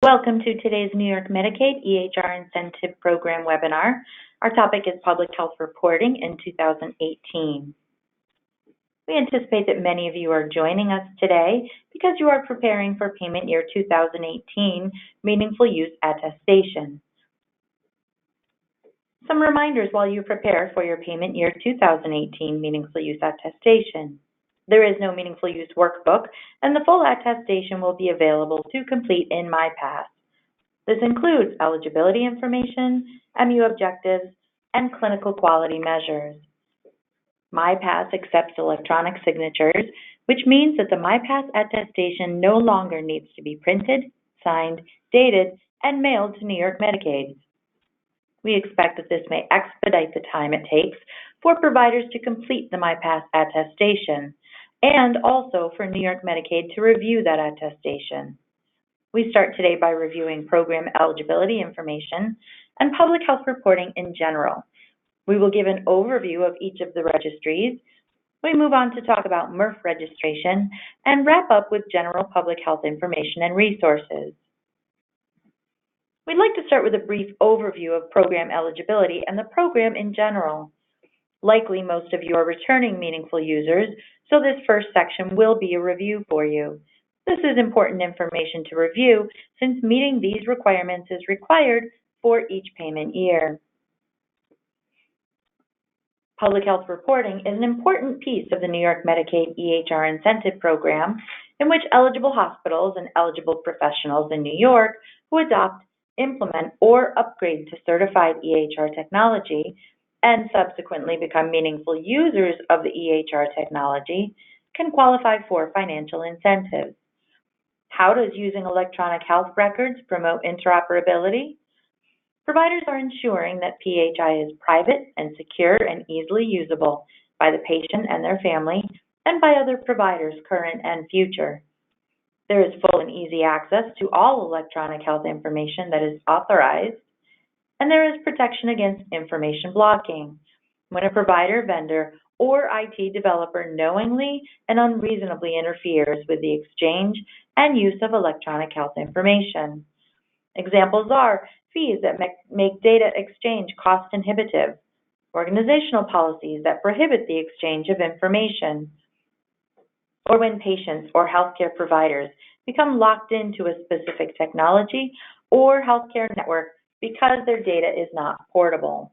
Welcome to today's New York Medicaid EHR Incentive Program webinar. Our topic is Public Health Reporting in 2018. We anticipate that many of you are joining us today because you are preparing for payment year 2018 Meaningful Use Attestation. Some reminders while you prepare for your payment year 2018 Meaningful Use Attestation. There is no Meaningful Use workbook, and the full attestation will be available to complete in MyPass. This includes eligibility information, MU objectives, and clinical quality measures. MyPass accepts electronic signatures, which means that the MyPass attestation no longer needs to be printed, signed, dated, and mailed to New York Medicaid. We expect that this may expedite the time it takes for providers to complete the MyPass attestation, and also for New York Medicaid to review that attestation. We start today by reviewing program eligibility information and public health reporting in general. We will give an overview of each of the registries. We move on to talk about MRF registration and wrap up with general public health information and resources. We'd like to start with a brief overview of program eligibility and the program in general. Likely most of you are returning meaningful users, so this first section will be a review for you. This is important information to review since meeting these requirements is required for each payment year. Public health reporting is an important piece of the New York Medicaid EHR Incentive Program in which eligible hospitals and eligible professionals in New York who adopt, implement, or upgrade to certified EHR technology and subsequently become meaningful users of the EHR technology can qualify for financial incentives. How does using electronic health records promote interoperability? Providers are ensuring that PHI is private and secure and easily usable by the patient and their family and by other providers, current and future. There is full and easy access to all electronic health information that is authorized, and there is protection against information blocking when a provider, vendor, or IT developer knowingly and unreasonably interferes with the exchange and use of electronic health information. Examples are fees that make data exchange cost inhibitive, organizational policies that prohibit the exchange of information, or when patients or healthcare providers become locked into a specific technology or healthcare network because their data is not portable.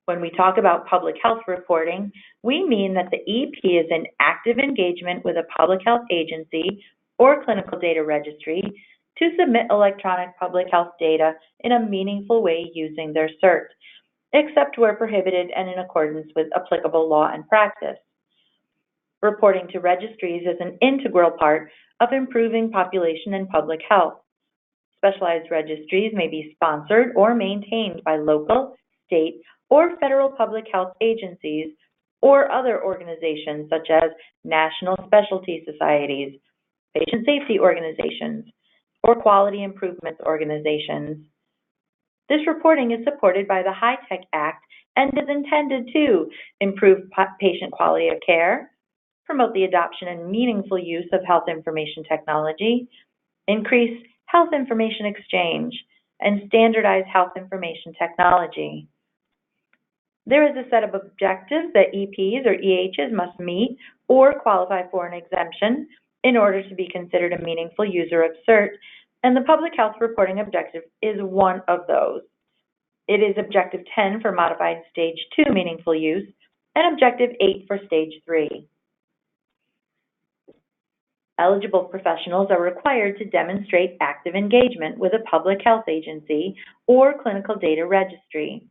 When we talk about public health reporting, we mean that the EP is in active engagement with a public health agency or clinical data registry to submit electronic public health data in a meaningful way using their CERT, except where prohibited and in accordance with applicable law and practice. Reporting to registries is an integral part of improving population and public health. Specialized registries may be sponsored or maintained by local, state, or federal public health agencies or other organizations such as national specialty societies, patient safety organizations, or quality improvement organizations. This reporting is supported by the HITECH Act and is intended to improve patient quality of care, promote the adoption and meaningful use of health information technology, increase health information exchange, and standardize health information technology. There is a set of objectives that EPs or EHs must meet or qualify for an exemption in order to be considered a meaningful user of CERT, and the public health reporting objective is one of those. It is Objective 10 for Modified Stage 2 Meaningful Use and Objective 8 for Stage 3. Eligible professionals are required to demonstrate active engagement with a public health agency or clinical data registry.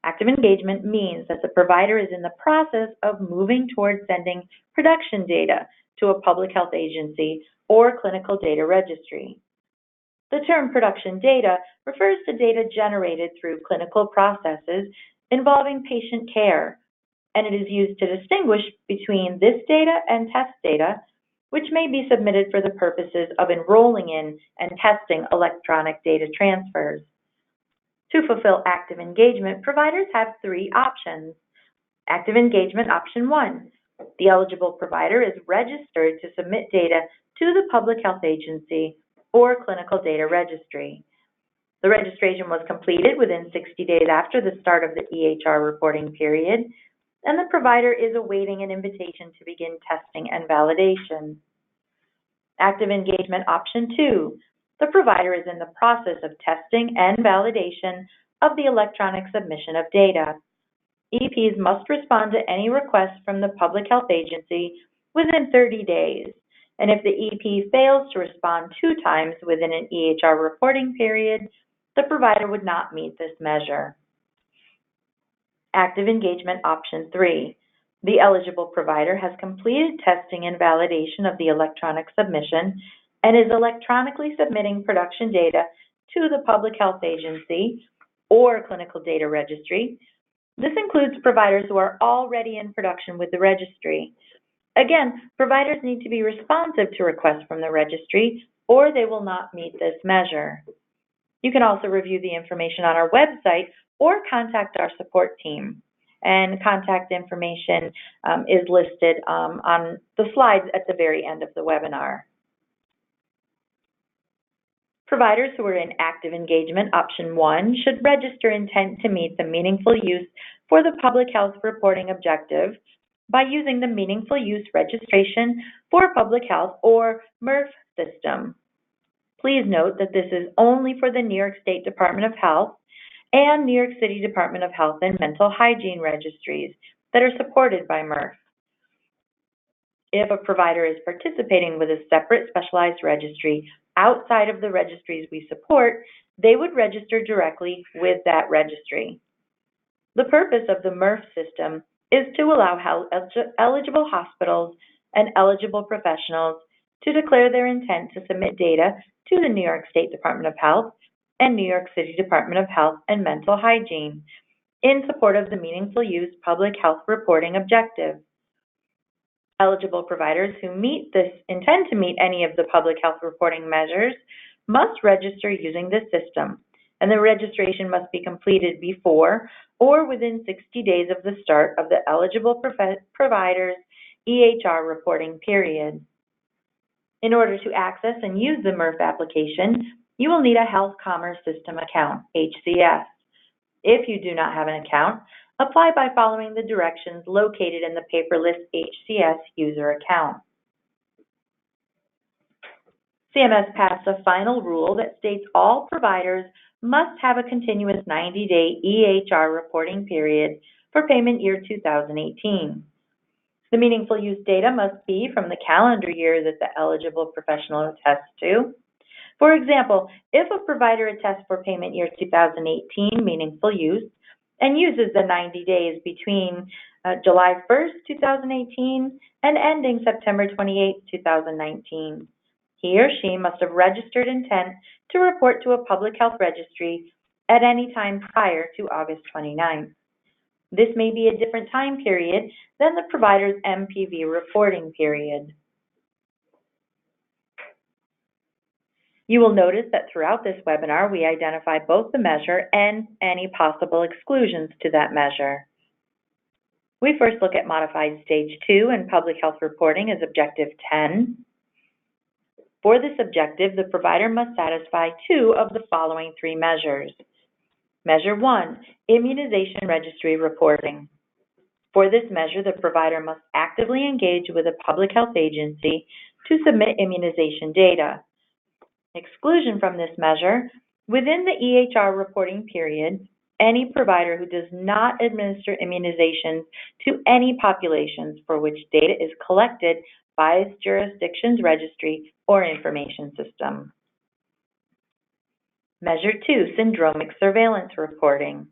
Active engagement means that the provider is in the process of moving towards sending production data to a public health agency or clinical data registry. The term production data refers to data generated through clinical processes involving patient care, and it is used to distinguish between this data and test data, which may be submitted for the purposes of enrolling in and testing electronic data transfers. To fulfill active engagement, providers have three options. Active engagement option 1. The eligible provider is registered to submit data to the public health agency or clinical data registry. The registration was completed within 60 days after the start of the EHR reporting period, and the provider is awaiting an invitation to begin testing and validation. Active engagement option 2. The provider is in the process of testing and validation of the electronic submission of data. EPs must respond to any request from the public health agency within 30 days, and if the EP fails to respond 2 times within an EHR reporting period, the provider would not meet this measure. Active engagement option 3. The eligible provider has completed testing and validation of the electronic submission and is electronically submitting production data to the public health agency or clinical data registry. This includes providers who are already in production with the registry. Again, providers need to be responsive to requests from the registry or they will not meet this measure. You can also review the information on our website or contact our support team. And contact information is listed on the slides at the very end of the webinar. Providers who are in active engagement, option 1, should register intent to meet the meaningful use for the public health reporting objective by using the Meaningful Use Registration for Public Health, or MRF system. Please note that this is only for the New York State Department of Health and New York City Department of Health and Mental Hygiene registries that are supported by MRF. If a provider is participating with a separate specialized registry outside of the registries we support, they would register directly with that registry. The purpose of the MRF system is to allow eligible hospitals and eligible professionals to declare their intent to submit data to the New York State Department of Health and New York City Department of Health and Mental Hygiene in support of the Meaningful Use Public Health Reporting objective. Eligible providers who intend to meet any of the public health reporting measures must register using this system, and the registration must be completed before or within 60 days of the start of the eligible provider's EHR reporting period. In order to access and use the MRF application, you will need a Health Commerce System account, HCS. If you do not have an account, apply by following the directions located in the paperless HCS user account. CMS passed a final rule that states all providers must have a continuous 90-day EHR reporting period for payment year 2018. The meaningful use data must be from the calendar year that the eligible professional attests to. For example, if a provider attests for payment year 2018 meaningful use and uses the 90 days between July 1st, 2018 and ending September 28, 2019, he or she must have registered intent to report to a public health registry at any time prior to August 29th. This may be a different time period than the provider's MPV reporting period. You will notice that throughout this webinar, we identify both the measure and any possible exclusions to that measure. We first look at Modified Stage 2 and Public Health Reporting as Objective 10. For this objective, the provider must satisfy 2 of the following 3 measures. Measure 1, Immunization Registry Reporting. For this measure, the provider must actively engage with a public health agency to submit immunization data. Exclusion from this measure: within the EHR reporting period, any provider who does not administer immunizations to any populations for which data is collected by its jurisdiction's registry or information system. Measure 2, Syndromic Surveillance Reporting.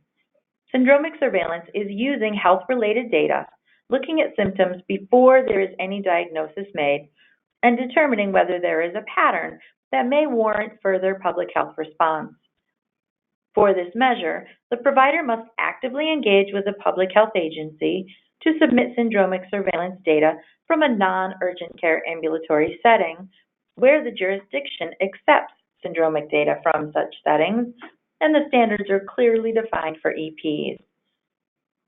Syndromic surveillance is using health-related data, looking at symptoms before there is any diagnosis made, and determining whether there is a pattern that may warrant further public health response. For this measure, the provider must actively engage with a public health agency to submit syndromic surveillance data from a non-urgent care ambulatory setting where the jurisdiction accepts syndromic data from such settings, and the standards are clearly defined for EPs.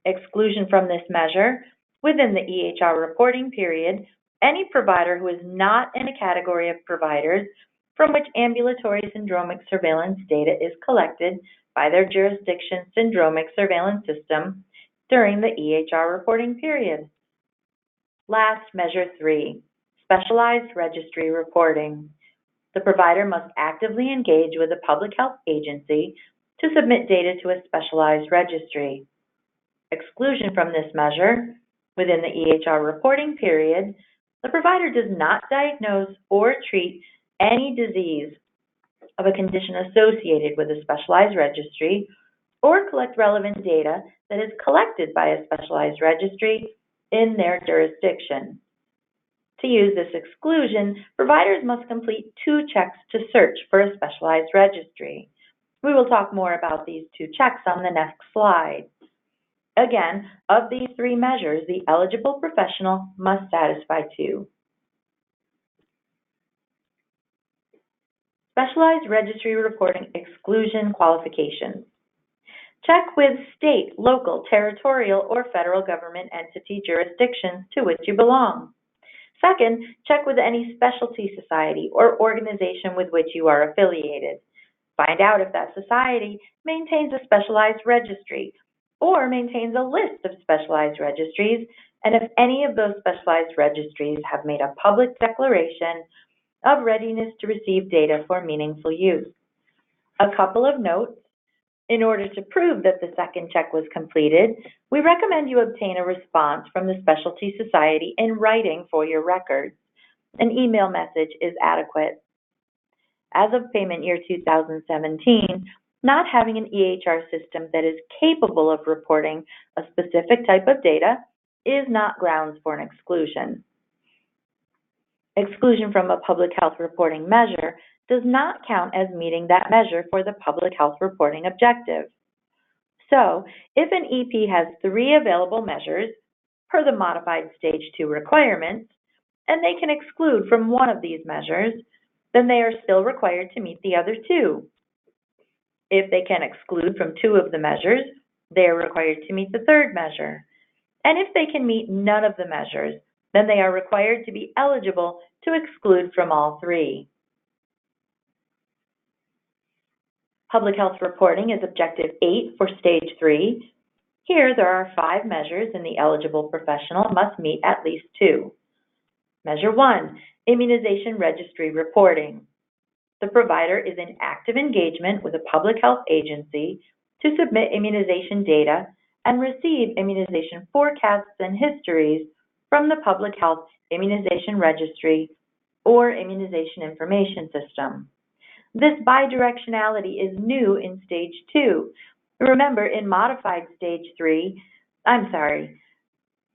Exclusion from this measure: within the EHR reporting period, any provider who is not in a category of providers from which ambulatory syndromic surveillance data is collected by their jurisdiction syndromic surveillance system during the EHR reporting period. Last, Measure 3, specialized registry reporting. The provider must actively engage with a public health agency to submit data to a specialized registry. Exclusion from this measure: within the EHR reporting period, the provider does not diagnose or treat any disease of a condition associated with a specialized registry or collect relevant data that is collected by a specialized registry in their jurisdiction. To use this exclusion, providers must complete 2 checks to search for a specialized registry. We will talk more about these 2 checks on the next slide. Again, of these 3 measures, the eligible professional must satisfy 2. Specialized registry reporting exclusion qualifications. Check with state, local, territorial, or federal government entity jurisdictions to which you belong. Second, check with any specialty society or organization with which you are affiliated. Find out if that society maintains a specialized registry or maintains a list of specialized registries, and if any of those specialized registries have made a public declaration of readiness to receive data for meaningful use. A couple of notes. In order to prove that the second check was completed, we recommend you obtain a response from the specialty society in writing for your records. An email message is adequate. As of payment year 2017, not having an EHR system that is capable of reporting a specific type of data is not grounds for an exclusion. Exclusion from a public health reporting measure does not count as meeting that measure for the public health reporting objective. So, if an EP has 3 available measures per the modified Stage 2 requirements, and they can exclude from one of these measures, then they are still required to meet the other 2. If they can exclude from 2 of the measures, they are required to meet the 3rd measure. And if they can meet none of the measures, then they are required to be eligible to exclude from all 3. Public health reporting is Objective 8 for Stage 3. Here, there are 5 measures, and the eligible professional must meet at least 2. Measure 1, immunization registry reporting. The provider is in active engagement with a public health agency to submit immunization data and receive immunization forecasts and histories from the Public Health Immunization Registry or Immunization Information System. This bidirectionality is new in Stage 2. Remember, in modified Stage 3,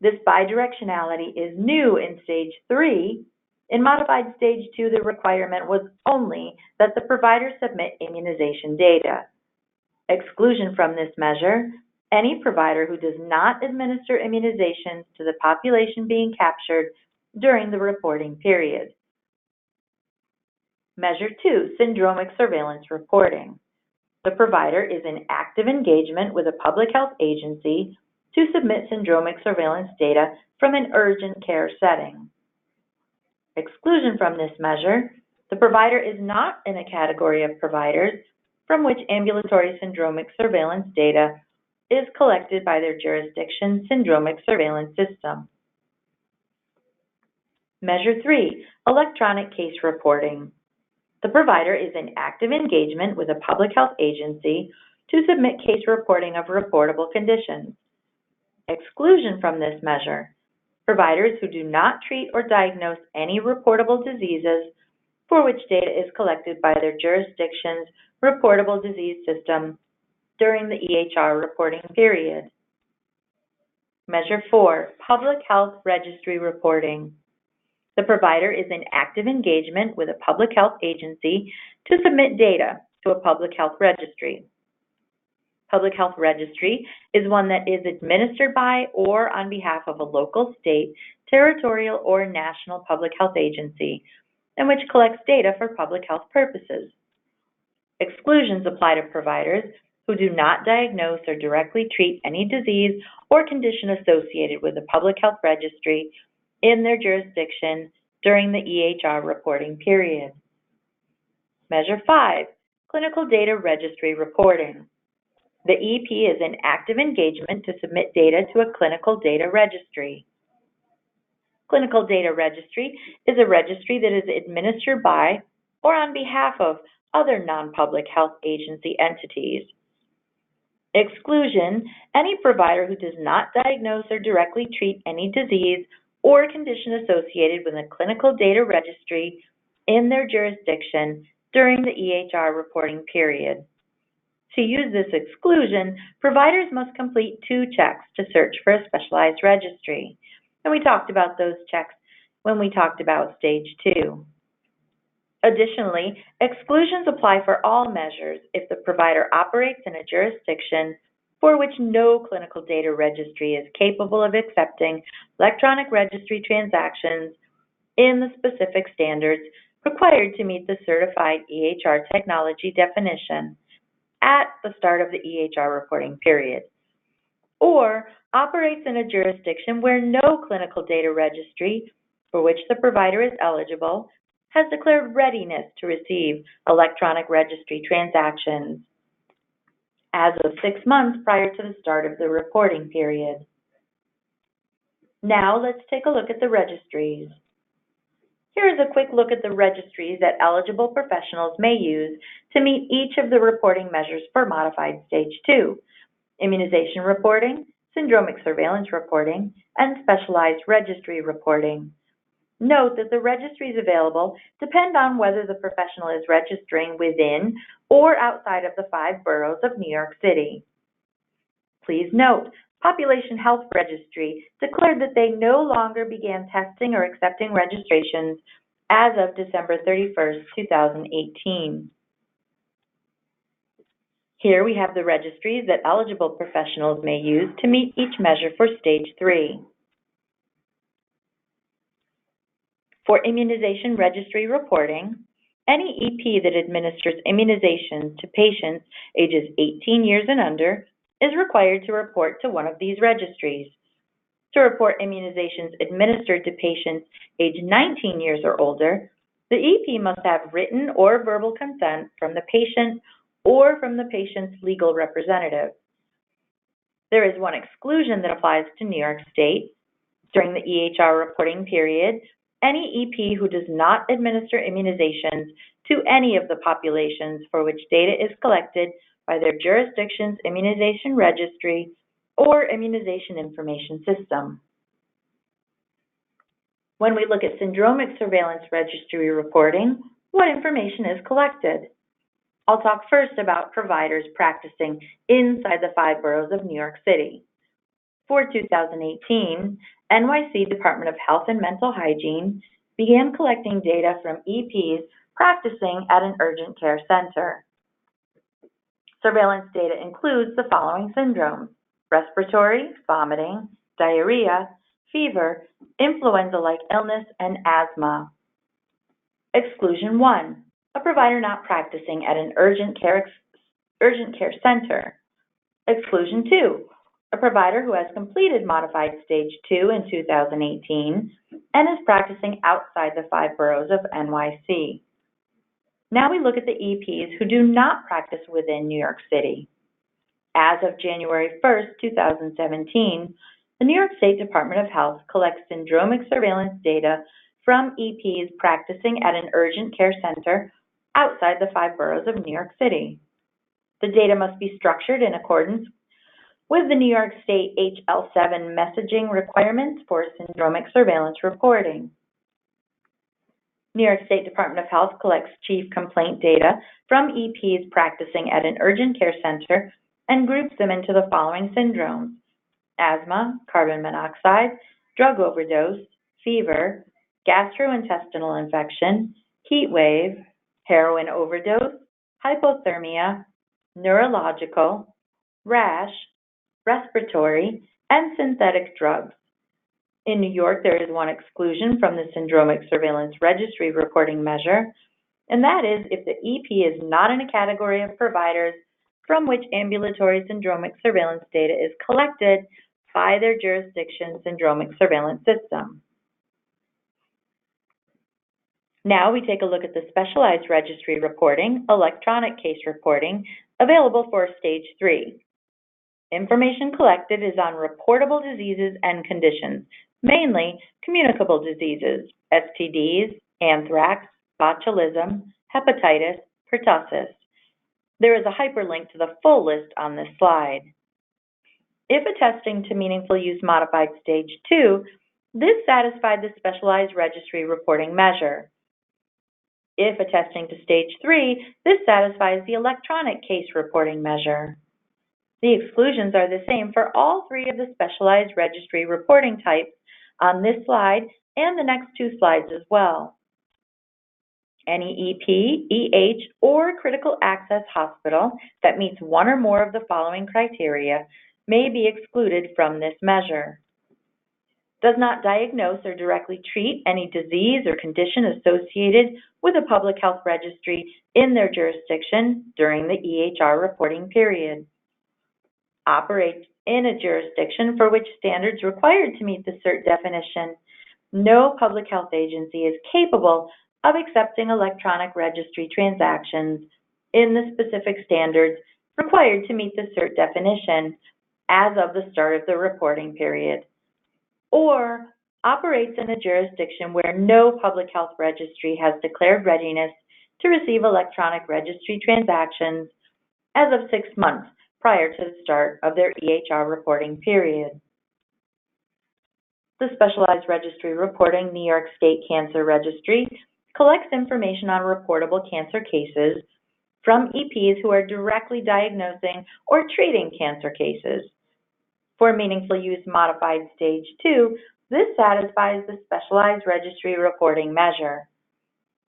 this bidirectionality is new in Stage 3. In modified Stage 2, the requirement was only that the provider submit immunization data. Exclusion from this measure: any provider who does not administer immunizations to the population being captured during the reporting period. Measure 2, syndromic surveillance reporting. The provider is in active engagement with a public health agency to submit syndromic surveillance data from an urgent care setting. Exclusion from this measure: the provider is not in a category of providers from which ambulatory syndromic surveillance data is collected by their jurisdiction syndromic surveillance system. Measure 3, electronic case reporting. The provider is in active engagement with a public health agency to submit case reporting of reportable conditions. Exclusion from this measure: providers who do not treat or diagnose any reportable diseases for which data is collected by their jurisdiction's reportable disease system during the EHR reporting period. Measure 4, public health registry reporting. The provider is in active engagement with a public health agency to submit data to a public health registry. Public health registry is one that is administered by or on behalf of a local, state, territorial, or national public health agency, and which collects data for public health purposes. Exclusions apply to providers who do not diagnose or directly treat any disease or condition associated with the public health registry in their jurisdiction during the EHR reporting period. Measure 5, Clinical Data Registry Reporting. The EP is in active engagement to submit data to a clinical data registry. Clinical Data Registry is a registry that is administered by or on behalf of other non-public health agency entities. Exclusion: any provider who does not diagnose or directly treat any disease or condition associated with a clinical data registry in their jurisdiction during the EHR reporting period. To use this exclusion, providers must complete 2 checks to search for a specialized registry. And we talked about those checks when we talked about stage 2. Additionally, exclusions apply for all measures if the provider operates in a jurisdiction for which no clinical data registry is capable of accepting electronic registry transactions in the specific standards required to meet the certified EHR technology definition at the start of the EHR reporting period, or operates in a jurisdiction where no clinical data registry for which the provider is eligible has declared readiness to receive electronic registry transactions as of 6 months prior to the start of the reporting period. Now let's take a look at the registries. Here is a quick look at the registries that eligible professionals may use to meet each of the reporting measures for Modified Stage 2: immunization reporting, syndromic surveillance reporting, and specialized registry reporting. Note that the registries available depend on whether the professional is registering within or outside of the 5 boroughs of New York City. Please note, Population Health Registry declared that they no longer began testing or accepting registrations as of December 31st, 2018. Here we have the registries that eligible professionals may use to meet each measure for Stage 3. For immunization registry reporting, any EP that administers immunizations to patients ages 18 years and under is required to report to one of these registries. To report immunizations administered to patients aged 19 years or older, the EP must have written or verbal consent from the patient or from the patient's legal representative. There is one exclusion that applies to New York State. During the EHR reporting period, any EP who does not administer immunizations to any of the populations for which data is collected by their jurisdiction's immunization registry or immunization information system. When we look at syndromic surveillance registry reporting, what information is collected? I'll talk first about providers practicing inside the 5 boroughs of New York City. For 2018, NYC Department of Health and Mental Hygiene began collecting data from EPs practicing at an urgent care center. Surveillance data includes the following syndromes: respiratory, vomiting, diarrhea, fever, influenza-like illness, and asthma. Exclusion 1, a provider not practicing at an urgent care center. Exclusion 2, a provider who has completed Modified Stage 2 in 2018 and is practicing outside the 5 boroughs of NYC. Now we look at the EPs who do not practice within New York City. As of January 1st, 2017, the New York State Department of Health collects syndromic surveillance data from EPs practicing at an urgent care center outside the 5 boroughs of New York City. The data must be structured in accordance with the New York State HL7 messaging requirements for syndromic surveillance reporting. New York State Department of Health collects chief complaint data from EPs practicing at an urgent care center and groups them into the following syndromes: asthma, carbon monoxide, drug overdose, fever, gastrointestinal infection, heat wave, heroin overdose, hypothermia, neurological, rash, respiratory, and synthetic drugs. In New York, there is one exclusion from the syndromic surveillance registry reporting measure, and that is if the EP is not in a category of providers from which ambulatory syndromic surveillance data is collected by their jurisdiction's syndromic surveillance system. Now we take a look at the specialized registry reporting, electronic case reporting, available for Stage 3. Information collected is on reportable diseases and conditions, mainly communicable diseases, STDs, anthrax, botulism, hepatitis, pertussis. There is a hyperlink to the full list on this slide. If attesting to meaningful use modified Stage 2, this satisfied the specialized registry reporting measure. If attesting to Stage 3, this satisfies the electronic case reporting measure. The exclusions are the same for all three of the specialized registry reporting types on this slide and the next two slides as well. Any EP, EH, or critical access hospital that meets one or more of the following criteria may be excluded from this measure. Does not diagnose or directly treat any disease or condition associated with a public health registry in their jurisdiction during the EHR reporting period. Operates in a jurisdiction for which standards required to meet the CERT definition. No public health agency is capable of accepting electronic registry transactions in the specific standards required to meet the CERT definition as of the start of the reporting period, or operates in a jurisdiction where no public health registry has declared readiness to receive electronic registry transactions as of 6 months prior to the start of their EHR reporting period. The Specialized Registry Reporting New York State Cancer Registry collects information on reportable cancer cases from EPs who are directly diagnosing or treating cancer cases. For meaningful use modified Stage 2, this satisfies the Specialized Registry Reporting measure.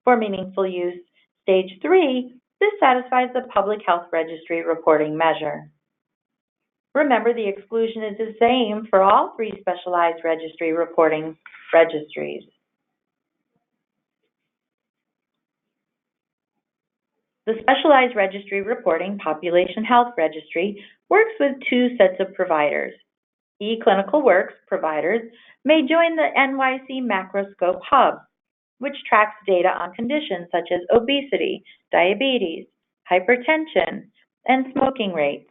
For meaningful use Stage 3, this satisfies the Public Health Registry Reporting measure. Remember, the exclusion is the same for all three Specialized Registry Reporting registries. The Specialized Registry Reporting Population Health Registry works with two sets of providers. eClinicalWorks providers may join the NYC Macroscope Hub, which tracks data on conditions such as obesity, diabetes, hypertension, and smoking rates.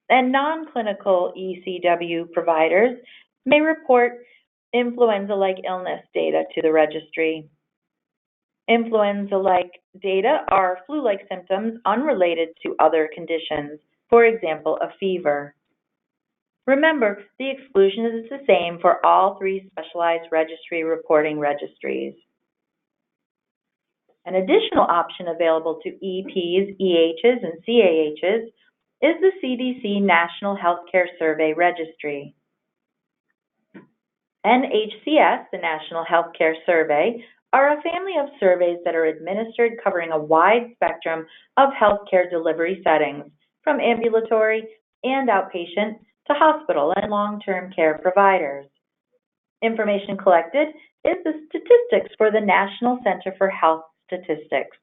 And non-clinical ECW providers may report influenza-like illness data to the registry. Influenza-like data are flu-like symptoms unrelated to other conditions, for example, a fever. Remember, the exclusion is the same for all three Specialized Registry Reporting registries. An additional option available to EPs, EHs, and CAHs is the CDC National Healthcare Survey Registry. NHCS, the National Healthcare Survey, are a family of surveys that are administered covering a wide spectrum of healthcare delivery settings, from ambulatory and outpatient to hospital and long-term care providers. Information collected is the statistics for the National Center for Health Statistics.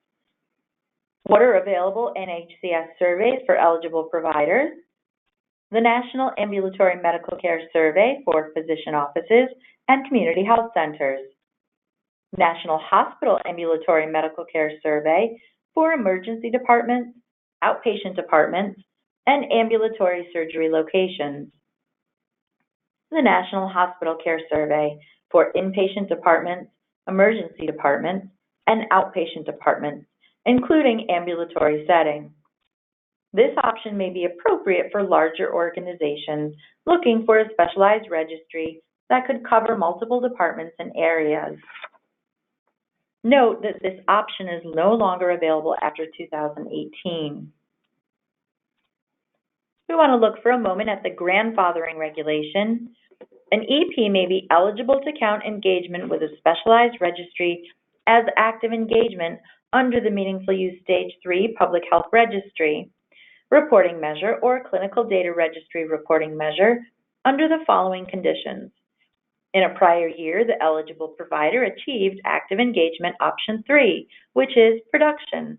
What are available NHCS surveys for eligible providers? The National Ambulatory Medical Care Survey for physician offices and community health centers. National Hospital Ambulatory Medical Care Survey for emergency departments, outpatient departments, and ambulatory surgery locations. The National Hospital Care Survey for inpatient departments, emergency departments, and outpatient departments, including ambulatory settings. This option may be appropriate for larger organizations looking for a specialized registry that could cover multiple departments and areas. Note that this option is no longer available after 2018. We want to look for a moment at the grandfathering regulation. An EP may be eligible to count engagement with a specialized registry as active engagement under the Meaningful Use Stage 3 Public Health Registry Reporting Measure or Clinical Data Registry Reporting Measure under the following conditions. In a prior year, the eligible provider achieved active engagement option 3, which is production.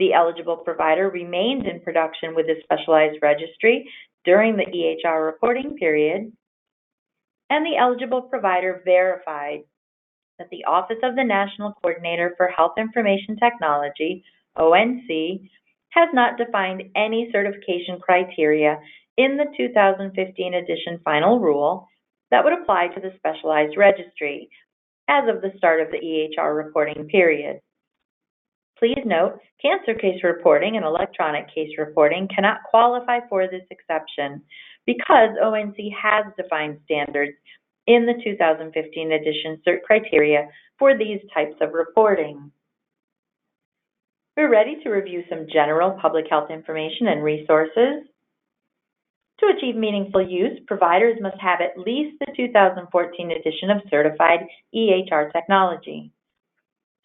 The eligible provider remained in production with a specialized registry during the EHR reporting period, and the eligible provider verified that the Office of the National Coordinator for Health Information Technology, ONC, has not defined any certification criteria in the 2015 edition final rule that would apply to the specialized registry as of the start of the EHR reporting period. Please note, cancer case reporting and electronic case reporting cannot qualify for this exception because ONC has defined standards in the 2015 edition CERT criteria for these types of reporting. We're ready to review some general public health information and resources. To achieve meaningful use, providers must have at least the 2014 edition of Certified EHR Technology.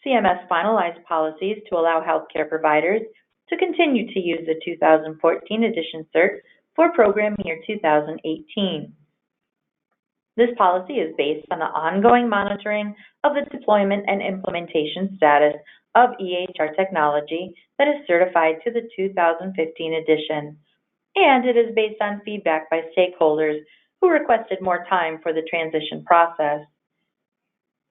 CMS finalized policies to allow healthcare providers to continue to use the 2014 edition CERT for program year 2018. This policy is based on the ongoing monitoring of the deployment and implementation status of EHR technology that is certified to the 2015 edition, and it is based on feedback by stakeholders who requested more time for the transition process.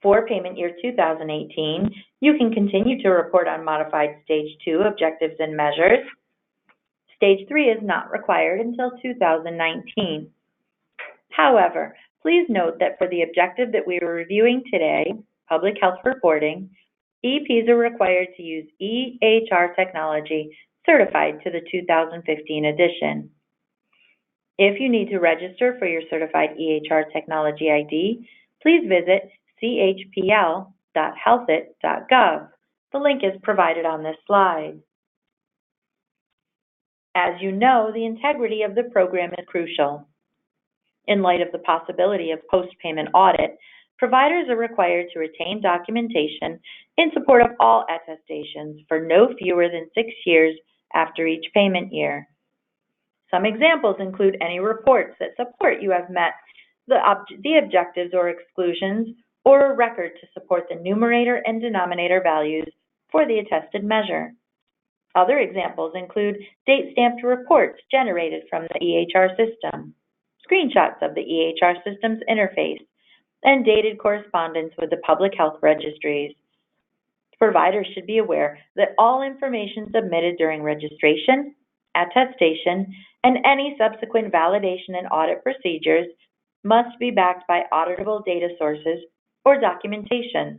For payment year 2018, you can continue to report on modified Stage 2 objectives and measures. Stage 3 is not required until 2019. However, please note that for the objective that we are reviewing today, public health reporting, EPs are required to use EHR technology certified to the 2015 edition. If you need to register for your certified EHR technology ID, please visit chpl.healthit.gov. The link is provided on this slide. As you know, the integrity of the program is crucial. In light of the possibility of post-payment audit, providers are required to retain documentation in support of all attestations for no fewer than 6 years after each payment year. Some examples include any reports that support you have met the objectives or exclusions, or a record to support the numerator and denominator values for the attested measure. Other examples include date-stamped reports generated from the EHR system, screenshots of the EHR system's interface, and dated correspondence with the public health registries. Providers should be aware that all information submitted during registration, attestation, and any subsequent validation and audit procedures must be backed by auditable data sources or documentation.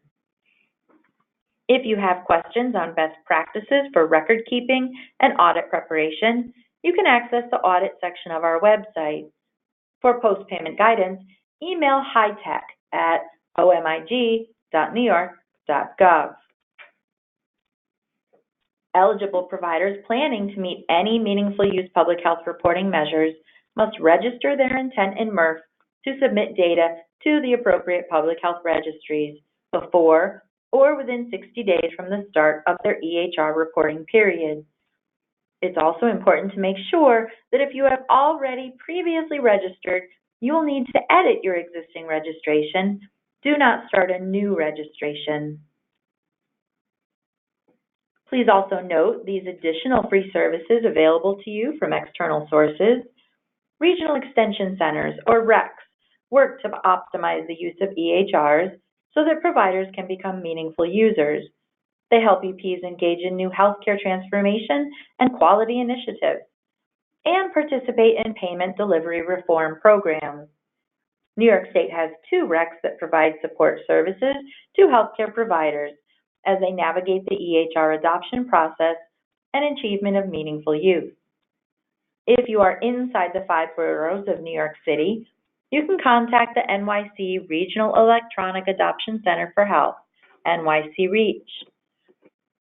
If you have questions on best practices for record keeping and audit preparation, you can access the audit section of our website. For post-payment guidance, email hitech@omig.newyork.gov. Eligible providers planning to meet any meaningful use public health reporting measures must register their intent in MRF to submit data to the appropriate public health registries before or within 60 days from the start of their EHR reporting period. It's also important to make sure that if you have already previously registered, you will need to edit your existing registration. Do not start a new registration. Please also note these additional free services available to you from external sources. Regional Extension Centers, or RECs, work to optimize the use of EHRs so that providers can become meaningful users. They help EPs engage in new healthcare transformation and quality initiatives, and participate in payment delivery reform programs. New York State has 2 RECs that provide support services to healthcare providers as they navigate the EHR adoption process and achievement of meaningful use. If you are inside the 5 boroughs of New York City, you can contact the NYC Regional Electronic Adoption Center for Health, NYC REACH.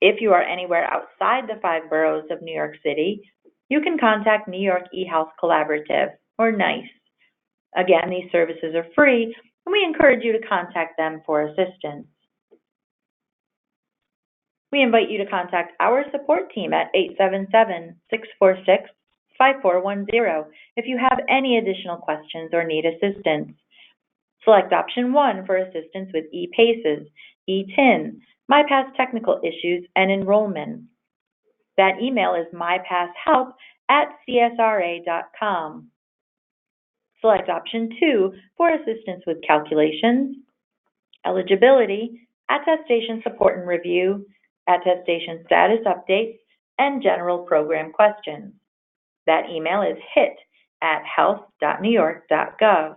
If you are anywhere outside the 5 boroughs of New York City, you can contact New York eHealth Collaborative, or NICE. Again, these services are free, and we encourage you to contact them for assistance. We invite you to contact our support team at 877-646-5410 if you have any additional questions or need assistance. Select option 1 for assistance with ePACES, eTIN, MyPass technical issues, and enrollment. That email is mypasshelp@csra.com. Select option 2 for assistance with calculations, eligibility, attestation support and review, attestation status updates, and general program questions. That email is hit@health.newyork.gov.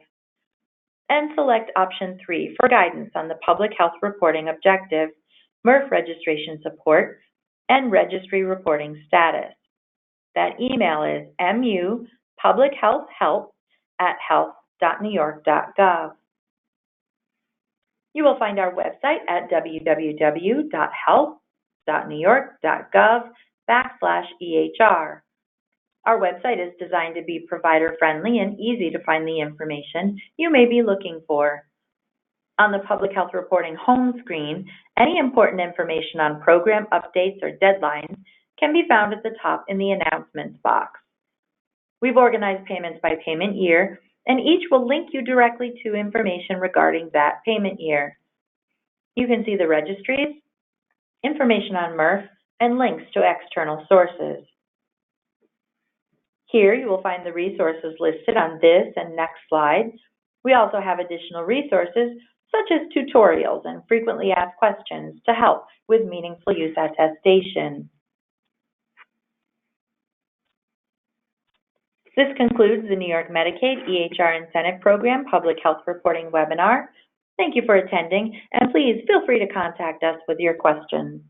And select option 3 for guidance on the public health reporting objectives, MRF registration support, and registry reporting status. That email is mupublichealthhelp@health.newyork.gov. You will find our website at www.health.newyork.gov/EHR. Our website is designed to be provider-friendly and easy to find the information you may be looking for. On the Public Health Reporting home screen, any important information on program updates or deadlines can be found at the top in the announcements box. We've organized payments by payment year, and each will link you directly to information regarding that payment year. You can see the registries, information on MRF, and links to external sources. Here you will find the resources listed on this and next slide. We also have additional resources such as tutorials and frequently asked questions to help with meaningful use attestation. This concludes the New York Medicaid EHR Incentive Program Public Health Reporting webinar. Thank you for attending, and please feel free to contact us with your questions.